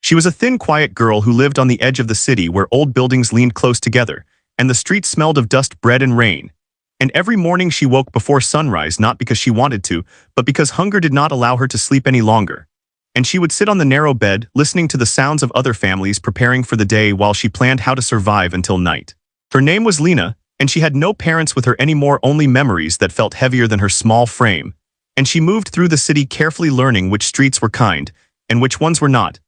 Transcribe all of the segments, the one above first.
She was a thin, quiet girl who lived on the edge of the city where old buildings leaned close together, and the streets smelled of dust, bread, and rain. And every morning she woke before sunrise not because she wanted to, but because hunger did not allow her to sleep any longer. And she would sit on the narrow bed, listening to the sounds of other families preparing for the day while she planned how to survive until night. Her name was Lena, and she had no parents with her anymore, only memories that felt heavier than her small frame. And she moved through the city carefully learning which streets were kind, and which ones were not.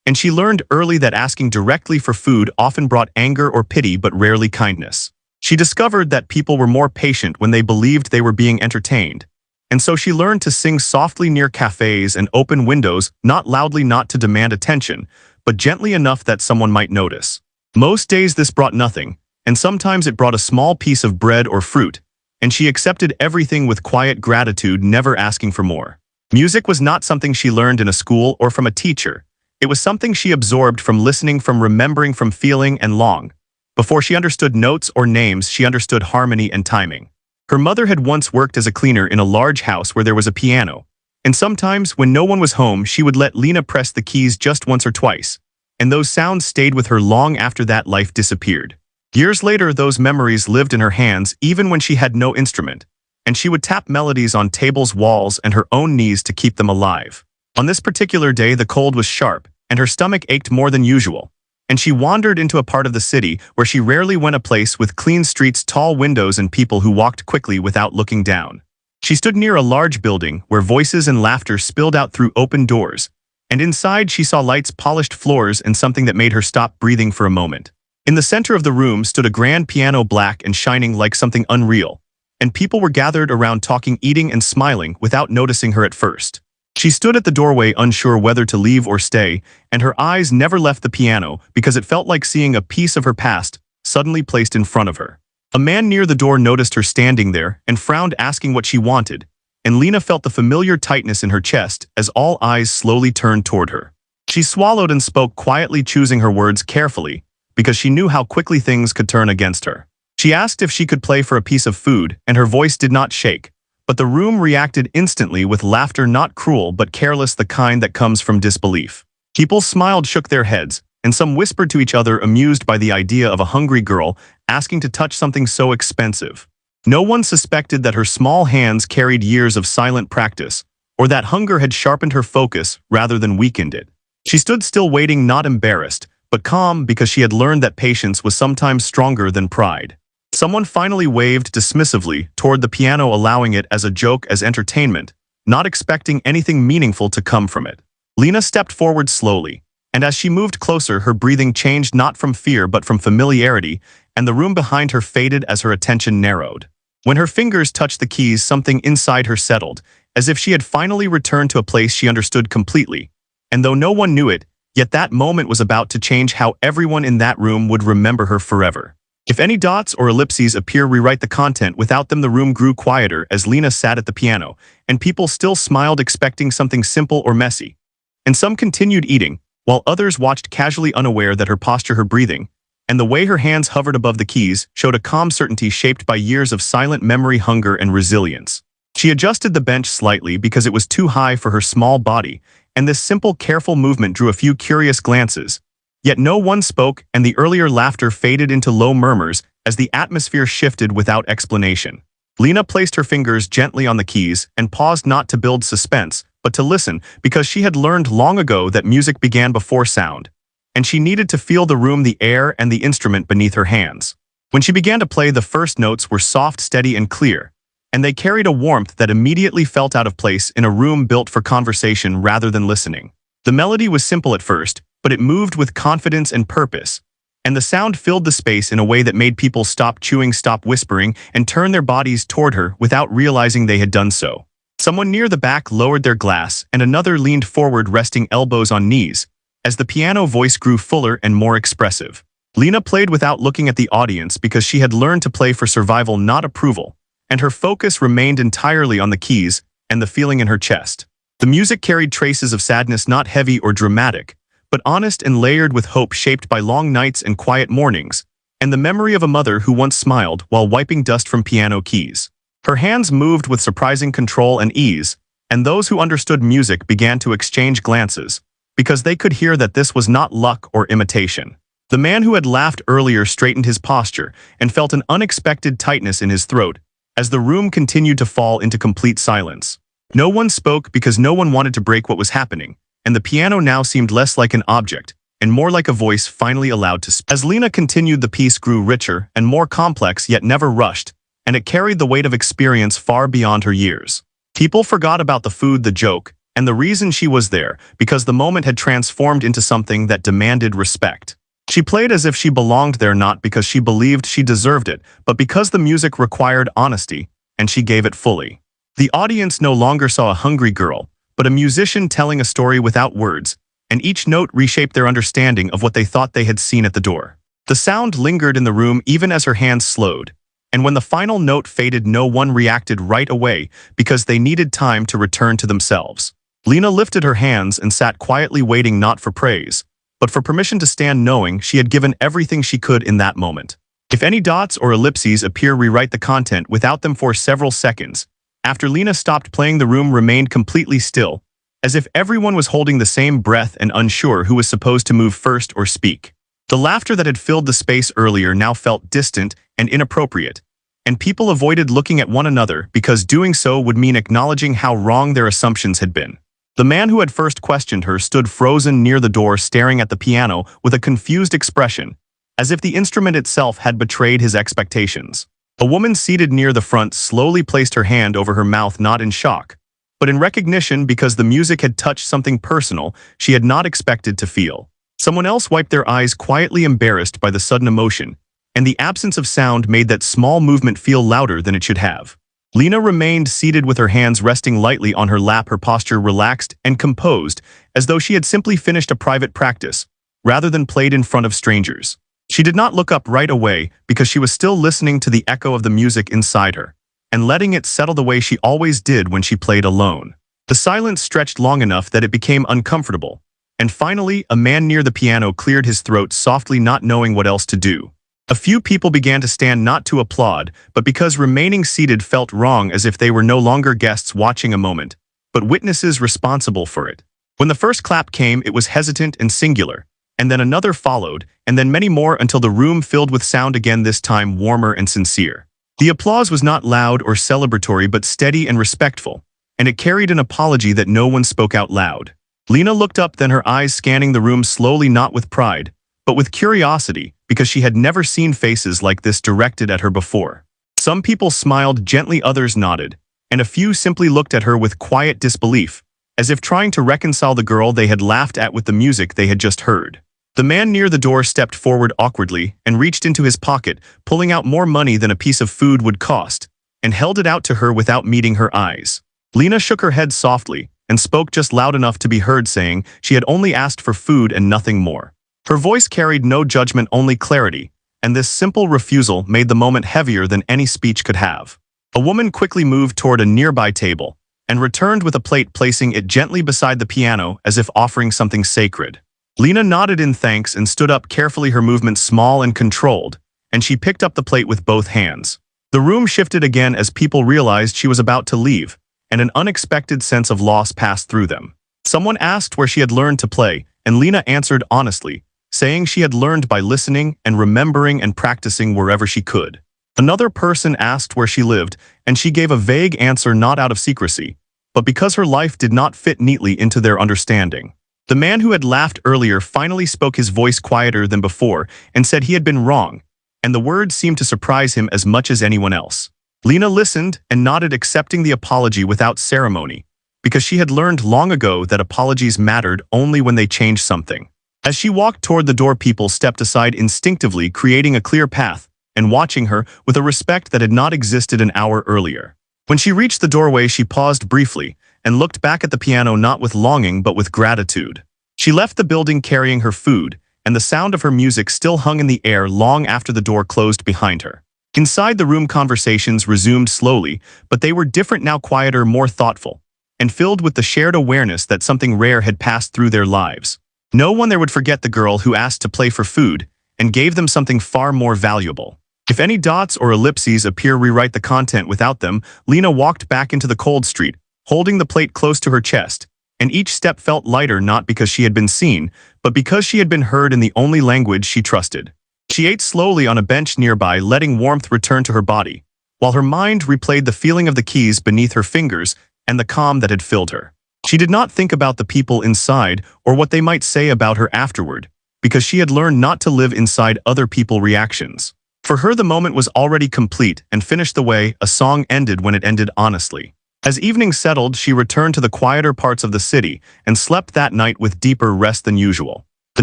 And she learned early that asking directly for food often brought anger or pity but rarely kindness. She discovered that people were more patient when they believed they were being entertained. And so she learned to sing softly near cafes and open windows, not loudly, not to demand attention, but gently enough that someone might notice. Most days this brought nothing, and sometimes it brought a small piece of bread or fruit, and she accepted everything with quiet gratitude, never asking for more. Music was not something she learned in a school or from a teacher. It was something she absorbed from listening, from remembering, from feeling, and long. Before she understood notes or names, she understood harmony and timing. Her mother had once worked as a cleaner in a large house where there was a piano, and sometimes when no one was home she would let Lena press the keys just once or twice, and those sounds stayed with her long after that life disappeared. Years later those memories lived in her hands even when she had no instrument, and she would tap melodies on tables, walls, and her own knees to keep them alive. On this particular day the cold was sharp, and her stomach ached more than usual. And she wandered into a part of the city where she rarely went, a place with clean streets, tall windows, and people who walked quickly without looking down. She stood near a large building where voices and laughter spilled out through open doors, and inside she saw lights, polished floors, and something that made her stop breathing for a moment. In the center of the room stood a grand piano, black and shining like something unreal, and people were gathered around, talking, eating, and smiling without noticing her at first. She stood at the doorway, unsure whether to leave or stay, and her eyes never left the piano because it felt like seeing a piece of her past suddenly placed in front of her. A man near the door noticed her standing there and frowned, asking what she wanted, and Lena felt the familiar tightness in her chest as all eyes slowly turned toward her. She swallowed and spoke quietly, choosing her words carefully because she knew how quickly things could turn against her. She asked if she could play for a piece of food, and her voice did not shake. But the room reacted instantly with laughter, not cruel but careless, the kind that comes from disbelief. People smiled, shook their heads, and some whispered to each other, amused by the idea of a hungry girl asking to touch something so expensive. No one suspected that her small hands carried years of silent practice, or that hunger had sharpened her focus rather than weakened it. She stood still, waiting, not embarrassed, but calm, because she had learned that patience was sometimes stronger than pride. Someone finally waved dismissively toward the piano, allowing it as a joke, as entertainment, not expecting anything meaningful to come from it. Lena stepped forward slowly, and as she moved closer, her breathing changed, not from fear but from familiarity, and the room behind her faded as her attention narrowed. When her fingers touched the keys, something inside her settled, as if she had finally returned to a place she understood completely. And though no one knew it, yet that moment was about to change how everyone in that room would remember her forever. If any dots or ellipses appear, rewrite the content. Without them, the room grew quieter as Lena sat at the piano, and people still smiled, expecting something simple or messy. And some continued eating, while others watched casually, unaware that her posture, her breathing, and the way her hands hovered above the keys showed a calm certainty shaped by years of silent memory, hunger, and resilience. She adjusted the bench slightly because it was too high for her small body, and this simple, careful movement drew a few curious glances. Yet no one spoke, and the earlier laughter faded into low murmurs as the atmosphere shifted without explanation. Lena placed her fingers gently on the keys and paused, not to build suspense, but to listen, because she had learned long ago that music began before sound, and she needed to feel the room, the air, and the instrument beneath her hands. When she began to play, the first notes were soft, steady, and clear, and they carried a warmth that immediately felt out of place in a room built for conversation rather than listening. The melody was simple at first, but it moved with confidence and purpose, and the sound filled the space in a way that made people stop chewing, stop whispering, and turn their bodies toward her without realizing they had done so. Someone near the back lowered their glass, and another leaned forward, resting elbows on knees, as the piano voice grew fuller and more expressive. Lena played without looking at the audience because she had learned to play for survival, not approval, and her focus remained entirely on the keys and the feeling in her chest. The music carried traces of sadness, not heavy or dramatic, but honest and layered with hope, shaped by long nights and quiet mornings, and the memory of a mother who once smiled while wiping dust from piano keys. Her hands moved with surprising control and ease, and those who understood music began to exchange glances, because they could hear that this was not luck or imitation. The man who had laughed earlier straightened his posture and felt an unexpected tightness in his throat as the room continued to fall into complete silence. No one spoke because no one wanted to break what was happening, and the piano now seemed less like an object and more like a voice finally allowed to speak. As Lena continued, the piece grew richer and more complex yet never rushed, and it carried the weight of experience far beyond her years. People forgot about the food, the joke, and the reason she was there, because the moment had transformed into something that demanded respect. She played as if she belonged there, not because she believed she deserved it, but because the music required honesty, and she gave it fully. The audience no longer saw a hungry girl, but a musician telling a story without words, and each note reshaped their understanding of what they thought they had seen at the door. The sound lingered in the room even as her hands slowed, and when the final note faded, no one reacted right away because they needed time to return to themselves. Lena lifted her hands and sat quietly, waiting not for praise, but for permission to stand, knowing she had given everything she could in that moment. If any dots or ellipses appear, rewrite the content without them. For several seconds, after Lena stopped playing, the room remained completely still, as if everyone was holding the same breath and unsure who was supposed to move first or speak. The laughter that had filled the space earlier now felt distant and inappropriate, and people avoided looking at one another because doing so would mean acknowledging how wrong their assumptions had been. The man who had first questioned her stood frozen near the door, staring at the piano with a confused expression, as if the instrument itself had betrayed his expectations. A woman seated near the front slowly placed her hand over her mouth, not in shock, but in recognition, because the music had touched something personal she had not expected to feel. Someone else wiped their eyes, quietly embarrassed by the sudden emotion, and the absence of sound made that small movement feel louder than it should have. Lena remained seated with her hands resting lightly on her lap, her posture relaxed and composed, as though she had simply finished a private practice, rather than played in front of strangers. She did not look up right away because she was still listening to the echo of the music inside her, and letting it settle the way she always did when she played alone. The silence stretched long enough that it became uncomfortable, and finally a man near the piano cleared his throat softly, not knowing what else to do. A few people began to stand, not to applaud, but because remaining seated felt wrong, as if they were no longer guests watching a moment, but witnesses responsible for it. When the first clap came, it was hesitant and singular, and then another followed, and then many more, until the room filled with sound again, this time warmer and sincere. The applause was not loud or celebratory, but steady and respectful, and it carried an apology that no one spoke out loud. Lena looked up, then her eyes scanning the room slowly, not with pride, but with curiosity, because she had never seen faces like this directed at her before. Some people smiled gently, others nodded, and a few simply looked at her with quiet disbelief, as if trying to reconcile the girl they had laughed at with the music they had just heard. The man near the door stepped forward awkwardly and reached into his pocket, pulling out more money than a piece of food would cost, and held it out to her without meeting her eyes. Lena shook her head softly and spoke just loud enough to be heard, saying she had only asked for food and nothing more. Her voice carried no judgment, only clarity, and this simple refusal made the moment heavier than any speech could have. A woman quickly moved toward a nearby table and returned with a plate, placing it gently beside the piano as if offering something sacred. Lena nodded in thanks and stood up carefully, her movements small and controlled, and she picked up the plate with both hands. The room shifted again as people realized she was about to leave, and an unexpected sense of loss passed through them. Someone asked where she had learned to play, and Lena answered honestly, saying she had learned by listening and remembering and practicing wherever she could. Another person asked where she lived, and she gave a vague answer, not out of secrecy, but because her life did not fit neatly into their understanding. The man who had laughed earlier finally spoke, his voice quieter than before, and said he had been wrong, and the words seemed to surprise him as much as anyone else. Lena listened and nodded, accepting the apology without ceremony, because she had learned long ago that apologies mattered only when they changed something. As she walked toward the door, people stepped aside instinctively, creating a clear path, and watching her with a respect that had not existed an hour earlier. When she reached the doorway, she paused briefly and looked back at the piano, not with longing but with gratitude. She left the building carrying her food, and the sound of her music still hung in the air long after the door closed behind her. Inside the room, conversations resumed slowly, but they were different now, quieter, more thoughtful, and filled with the shared awareness that something rare had passed through their lives. No one there would forget the girl who asked to play for food and gave them something far more valuable. If any dots or ellipses appear, rewrite the content without them. Lena walked back into the cold street, holding the plate close to her chest, and each step felt lighter not because she had been seen, but because she had been heard in the only language she trusted. She ate slowly on a bench nearby, letting warmth return to her body, while her mind replayed the feeling of the keys beneath her fingers and the calm that had filled her. She did not think about the people inside or what they might say about her afterward, because she had learned not to live inside other people's reactions. For her, the moment was already complete and finished the way a song ended when it ended honestly. As evening settled, she returned to the quieter parts of the city and slept that night with deeper rest than usual. The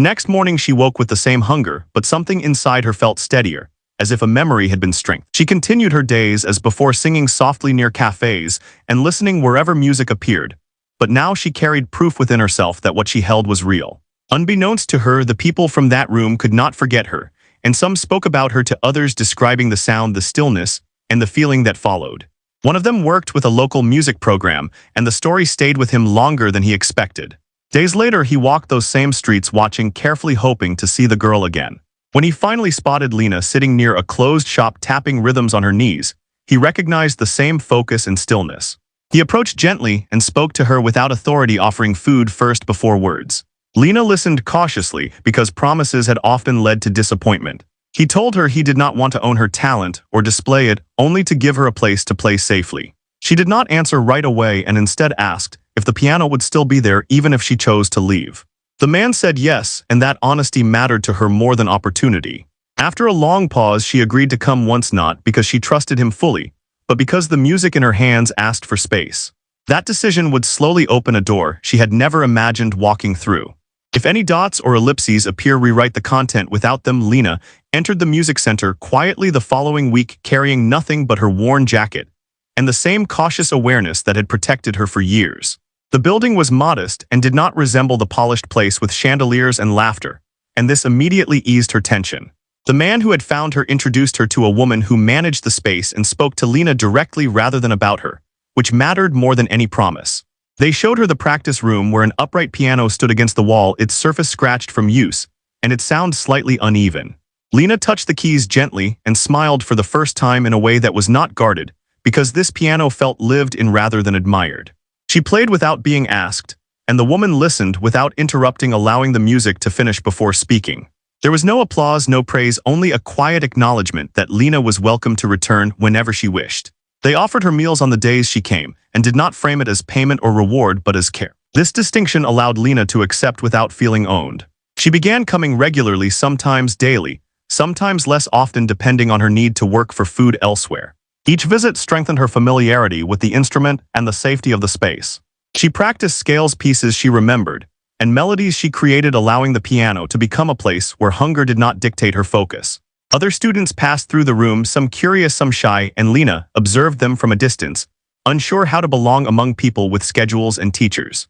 next morning she woke with the same hunger, but something inside her felt steadier, as if a memory had been strengthened. She continued her days as before, singing softly near cafes and listening wherever music appeared, but now she carried proof within herself that what she held was real. Unbeknownst to her, the people from that room could not forget her, and some spoke about her to others, describing the sound, the stillness, and the feeling that followed. One of them worked with a local music program, and the story stayed with him longer than he expected. Days later, he walked those same streets, watching carefully, hoping to see the girl again. When he finally spotted Lena sitting near a closed shop tapping rhythms on her knees, he recognized the same focus and stillness. He approached gently and spoke to her without authority, offering food first before words. Lena listened cautiously because promises had often led to disappointment. He told her he did not want to own her talent or display it, only to give her a place to play safely. She did not answer right away and instead asked if the piano would still be there even if she chose to leave. The man said yes, and that honesty mattered to her more than opportunity. After a long pause, she agreed to come once, not because she trusted him fully, but because the music in her hands asked for space. That decision would slowly open a door she had never imagined walking through. If any dots or ellipses appear, rewrite the content without them. Lena entered the music center quietly the following week, carrying nothing but her worn jacket and the same cautious awareness that had protected her for years. The building was modest and did not resemble the polished place with chandeliers and laughter, and this immediately eased her tension. The man who had found her introduced her to a woman who managed the space and spoke to Lena directly rather than about her, which mattered more than any promise. They showed her the practice room where an upright piano stood against the wall, its surface scratched from use, and its sound slightly uneven. Lena touched the keys gently and smiled for the first time in a way that was not guarded, because this piano felt lived in rather than admired. She played without being asked, and the woman listened without interrupting, allowing the music to finish before speaking. There was no applause, no praise, only a quiet acknowledgement that Lena was welcome to return whenever she wished. They offered her meals on the days she came, and did not frame it as payment or reward but as care. This distinction allowed Lena to accept without feeling owned. She began coming regularly, sometimes daily, sometimes less often depending on her need to work for food elsewhere. Each visit strengthened her familiarity with the instrument and the safety of the space. She practiced scales, pieces she remembered, and melodies she created, allowing the piano to become a place where hunger did not dictate her focus. Other students passed through the room, some curious, some shy, and Lena observed them from a distance, unsure how to belong among people with schedules and teachers.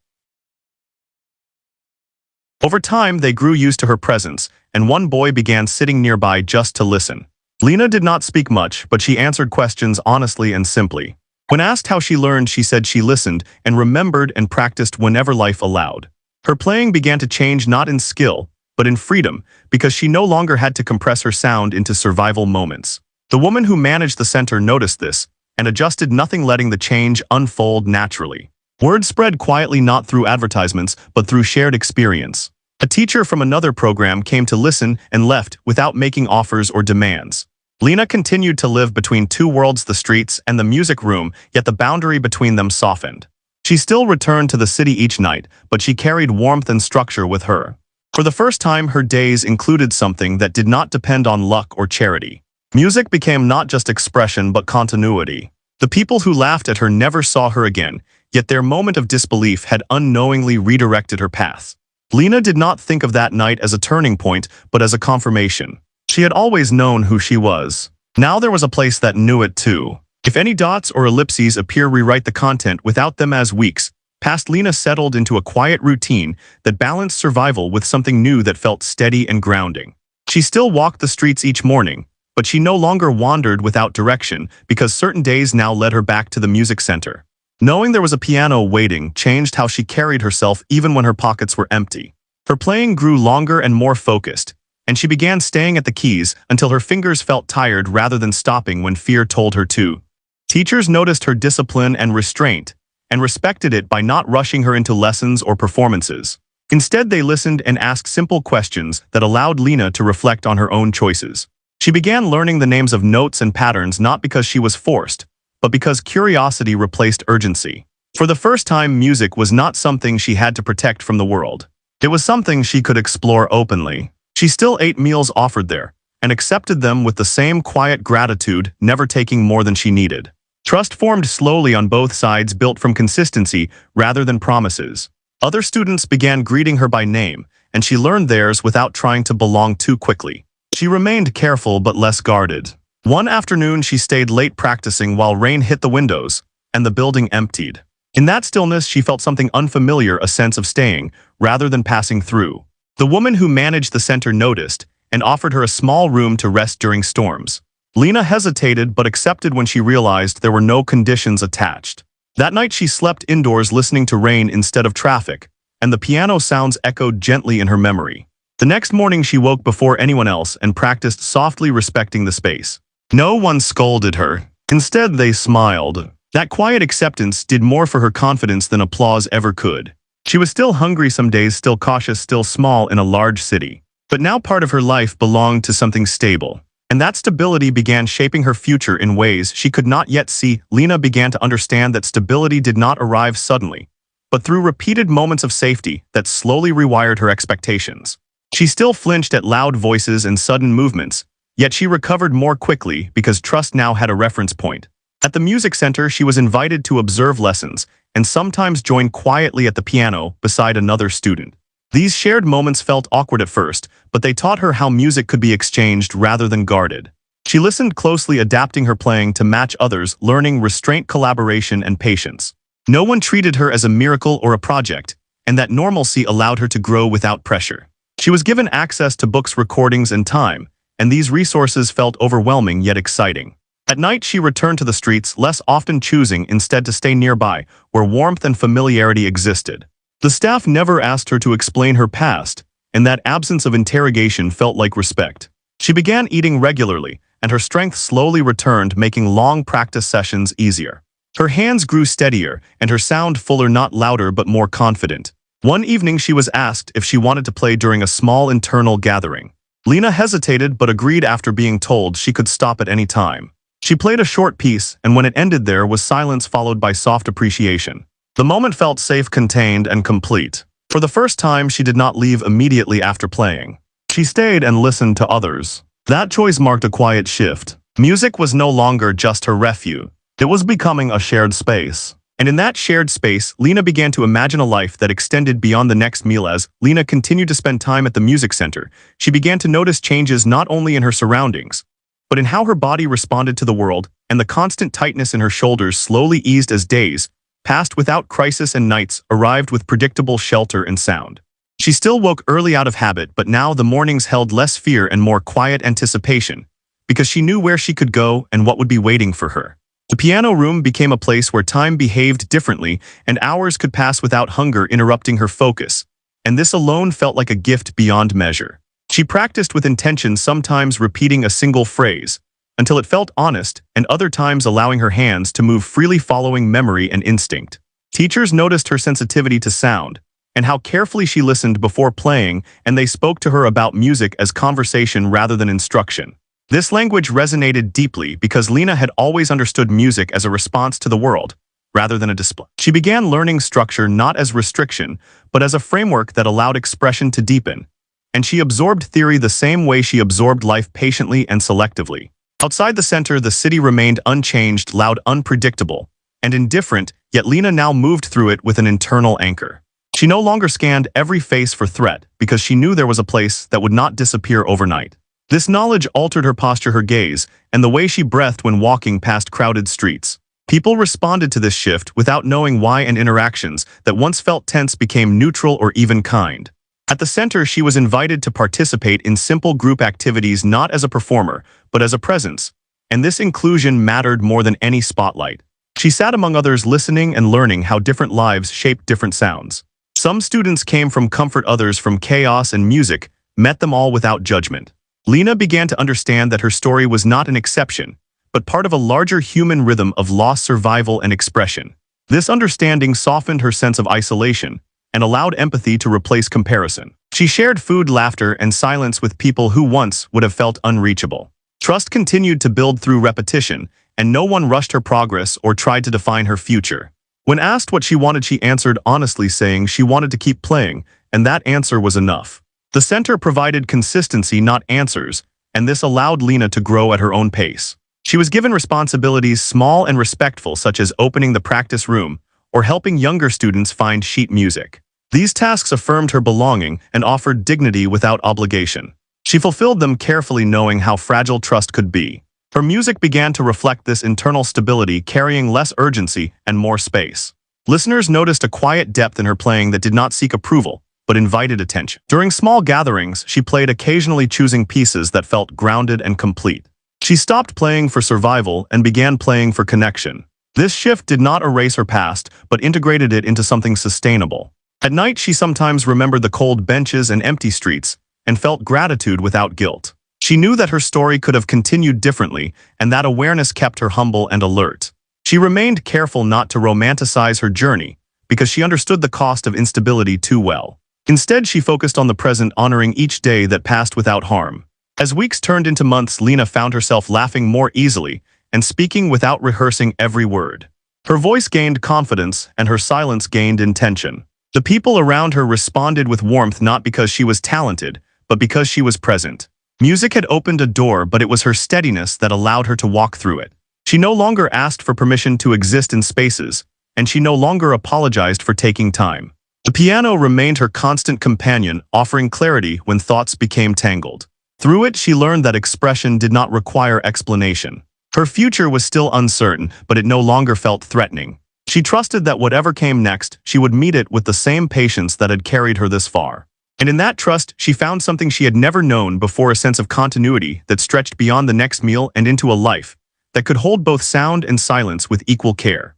Over time, they grew used to her presence, and one boy began sitting nearby just to listen. Lena did not speak much, but she answered questions honestly and simply. When asked how she learned, she said she listened and remembered and practiced whenever life allowed. Her playing began to change, not in skill, but in freedom, because she no longer had to compress her sound into survival moments. The woman who managed the center noticed this and adjusted, nothing, letting the change unfold naturally. Word spread quietly, not through advertisements, but through shared experience. A teacher from another program came to listen and left without making offers or demands. Lena continued to live between two worlds, the streets and the music room, yet the boundary between them softened. She still returned to the city each night, but she carried warmth and structure with her. For the first time, her days included something that did not depend on luck or charity. Music became not just expression but continuity. The people who laughed at her never saw her again, yet their moment of disbelief had unknowingly redirected her path. Lena did not think of that night as a turning point, but as a confirmation. She had always known who she was. Now there was a place that knew it too. If any dots or ellipses appear, rewrite the content without them. As weeks passed, Lena settled into a quiet routine that balanced survival with something new that felt steady and grounding. She still walked the streets each morning, but she no longer wandered without direction, because certain days now led her back to the music center. Knowing there was a piano waiting changed how she carried herself, even when her pockets were empty. Her playing grew longer and more focused, and she began staying at the keys until her fingers felt tired rather than stopping when fear told her to. Teachers noticed her discipline and restraint, and respected it by not rushing her into lessons or performances. Instead, they listened and asked simple questions that allowed Lena to reflect on her own choices. She began learning the names of notes and patterns not because she was forced, but because curiosity replaced urgency. For the first time, music was not something she had to protect from the world. It was something she could explore openly. She still ate meals offered there, and accepted them with the same quiet gratitude, never taking more than she needed. Trust formed slowly on both sides, built from consistency rather than promises. Other students began greeting her by name, and she learned theirs without trying to belong too quickly. She remained careful but less guarded. One afternoon, she stayed late practicing while rain hit the windows, and the building emptied. In that stillness, she felt something unfamiliar, a sense of staying, rather than passing through. The woman who managed the center noticed, and offered her a small room to rest during storms. Lena hesitated but accepted when she realized there were no conditions attached. That night she slept indoors listening to rain instead of traffic, and the piano sounds echoed gently in her memory. The next morning she woke before anyone else and practiced softly, respecting the space. No one scolded her. Instead, they smiled. That quiet acceptance did more for her confidence than applause ever could. She was still hungry some days, still cautious, still small in a large city. But now part of her life belonged to something stable. And that stability began shaping her future in ways she could not yet see. Lena began to understand that stability did not arrive suddenly, but through repeated moments of safety that slowly rewired her expectations. She still flinched at loud voices and sudden movements, yet she recovered more quickly because trust now had a reference point. At the music center, she was invited to observe lessons and sometimes join quietly at the piano beside another student. These shared moments felt awkward at first, but they taught her how music could be exchanged rather than guarded. She listened closely, adapting her playing to match others, learning restraint, collaboration, and patience. No one treated her as a miracle or a project, and that normalcy allowed her to grow without pressure. She was given access to books, recordings, and time, and these resources felt overwhelming yet exciting. At night, she returned to the streets, less often, choosing instead to stay nearby, where warmth and familiarity existed. The staff never asked her to explain her past, and that absence of interrogation felt like respect. She began eating regularly, and her strength slowly returned, making long practice sessions easier. Her hands grew steadier, and her sound fuller, not louder but more confident. One evening she was asked if she wanted to play during a small internal gathering. Lena hesitated but agreed after being told she could stop at any time. She played a short piece, and when it ended there was silence followed by soft appreciation. The moment felt safe, contained, and complete. For the first time, she did not leave immediately after playing. She stayed and listened to others. That choice marked a quiet shift. Music was no longer just her refuge. It was becoming a shared space. And in that shared space, Lena began to imagine a life that extended beyond the next meal. As Lena continued to spend time at the music center, she began to notice changes not only in her surroundings, but in how her body responded to the world, and the constant tightness in her shoulders slowly eased as days passed without crisis and nights arrived with predictable shelter and sound. She still woke early out of habit, but now the mornings held less fear and more quiet anticipation, because she knew where she could go and what would be waiting for her. The piano room became a place where time behaved differently, and hours could pass without hunger interrupting her focus, and this alone felt like a gift beyond measure. She practiced with intention, sometimes repeating a single phrase, until it felt honest, and other times allowing her hands to move freely, following memory and instinct. Teachers noticed her sensitivity to sound, and how carefully she listened before playing, and they spoke to her about music as conversation rather than instruction. This language resonated deeply because Lena had always understood music as a response to the world, rather than a display. She began learning structure not as restriction, but as a framework that allowed expression to deepen, and she absorbed theory the same way she absorbed life, patiently and selectively. Outside the center, the city remained unchanged, loud, unpredictable, and indifferent, yet Lena now moved through it with an internal anchor. She no longer scanned every face for threat because she knew there was a place that would not disappear overnight. This knowledge altered her posture, her gaze, and the way she breathed when walking past crowded streets. People responded to this shift without knowing why, and interactions that once felt tense became neutral or even kind. At the center, she was invited to participate in simple group activities, not as a performer, but as a presence, and this inclusion mattered more than any spotlight. She sat among others, listening and learning how different lives shaped different sounds. Some students came from comfort, others from chaos, and music met them all without judgment. Lena began to understand that her story was not an exception, but part of a larger human rhythm of loss, survival, and expression. This understanding softened her sense of isolation and allowed empathy to replace comparison. She shared food, laughter, and silence with people who once would have felt unreachable. Trust continued to build through repetition, and no one rushed her progress or tried to define her future. When asked what she wanted, she answered honestly, saying she wanted to keep playing, and that answer was enough. The center provided consistency, not answers, and this allowed Lena to grow at her own pace. She was given responsibilities small and respectful, such as opening the practice room or helping younger students find sheet music. These tasks affirmed her belonging and offered dignity without obligation. She fulfilled them carefully, knowing how fragile trust could be. Her music began to reflect this internal stability, carrying less urgency and more space. Listeners noticed a quiet depth in her playing that did not seek approval, but invited attention. During small gatherings, she played, occasionally choosing pieces that felt grounded and complete. She stopped playing for survival and began playing for connection. This shift did not erase her past, but integrated it into something sustainable. At night, she sometimes remembered the cold benches and empty streets and felt gratitude without guilt. She knew that her story could have continued differently, and that awareness kept her humble and alert. She remained careful not to romanticize her journey, because she understood the cost of instability too well. Instead, she focused on the present, honoring each day that passed without harm. As weeks turned into months, Lena found herself laughing more easily and speaking without rehearsing every word. Her voice gained confidence, and her silence gained intention. The people around her responded with warmth, not because she was talented, but because she was present. Music had opened a door, but it was her steadiness that allowed her to walk through it. She no longer asked for permission to exist in spaces, and she no longer apologized for taking time. The piano remained her constant companion, offering clarity when thoughts became tangled. Through it, she learned that expression did not require explanation. Her future was still uncertain, but it no longer felt threatening. She trusted that whatever came next, she would meet it with the same patience that had carried her this far. And in that trust, she found something she had never known before, a sense of continuity that stretched beyond the next meal and into a life that could hold both sound and silence with equal care.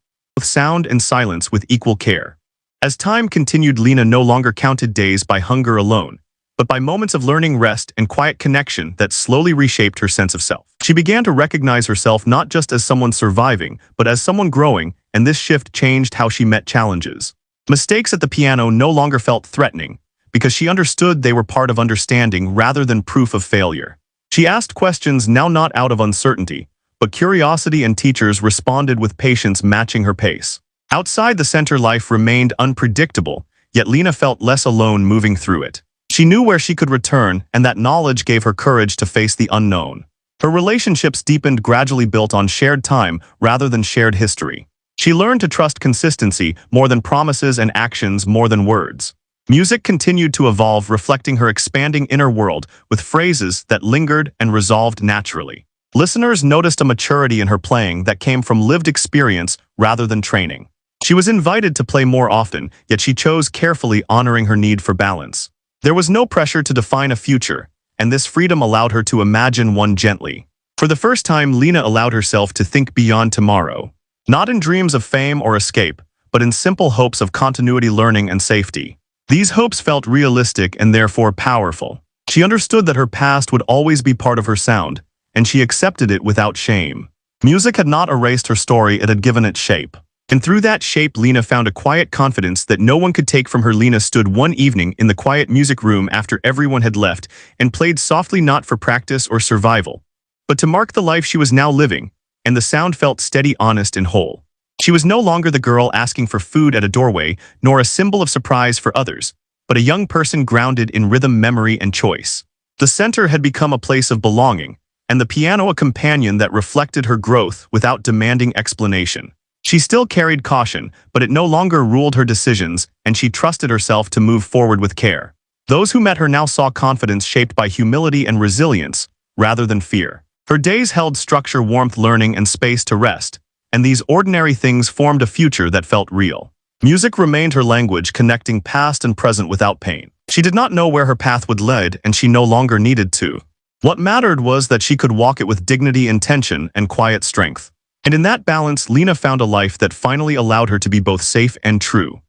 As time continued, Lena no longer counted days by hunger alone, but by moments of learning, rest, and quiet connection that slowly reshaped her sense of self. She began to recognize herself not just as someone surviving, but as someone growing, and this shift changed how she met challenges. Mistakes at the piano no longer felt threatening, because she understood they were part of understanding rather than proof of failure. She asked questions now not out of uncertainty, but curiosity, and teachers responded with patience, matching her pace. Outside the center, life remained unpredictable, yet Lena felt less alone moving through it. She knew where she could return, and that knowledge gave her courage to face the unknown. Her relationships deepened, gradually built on shared time rather than shared history. She learned to trust consistency more than promises and actions more than words. Music continued to evolve, reflecting her expanding inner world with phrases that lingered and resolved naturally. Listeners noticed a maturity in her playing that came from lived experience rather than training. She was invited to play more often, yet she chose carefully, honoring her need for balance. There was no pressure to define a future, and this freedom allowed her to imagine one gently. For the first time, Lena allowed herself to think beyond tomorrow, not in dreams of fame or escape, but in simple hopes of continuity, learning, and safety. These hopes felt realistic and therefore powerful. She understood that her past would always be part of her sound, and she accepted it without shame. Music had not erased her story, it had given it shape. And through that shape, Lena found a quiet confidence that no one could take from her. Lena stood one evening in the quiet music room after everyone had left and played softly, not for practice or survival, but to mark the life she was now living, and the sound felt steady, honest, and whole. She was no longer the girl asking for food at a doorway, nor a symbol of surprise for others, but a young person grounded in rhythm, memory, and choice. The center had become a place of belonging, and the piano a companion that reflected her growth without demanding explanation. She still carried caution, but it no longer ruled her decisions, and she trusted herself to move forward with care. Those who met her now saw confidence shaped by humility and resilience, rather than fear. Her days held structure, warmth, learning, and space to rest, and these ordinary things formed a future that felt real. Music remained her language, connecting past and present without pain. She did not know where her path would lead, and she no longer needed to. What mattered was that she could walk it with dignity, intention, and quiet strength. And in that balance, Lena found a life that finally allowed her to be both safe and true.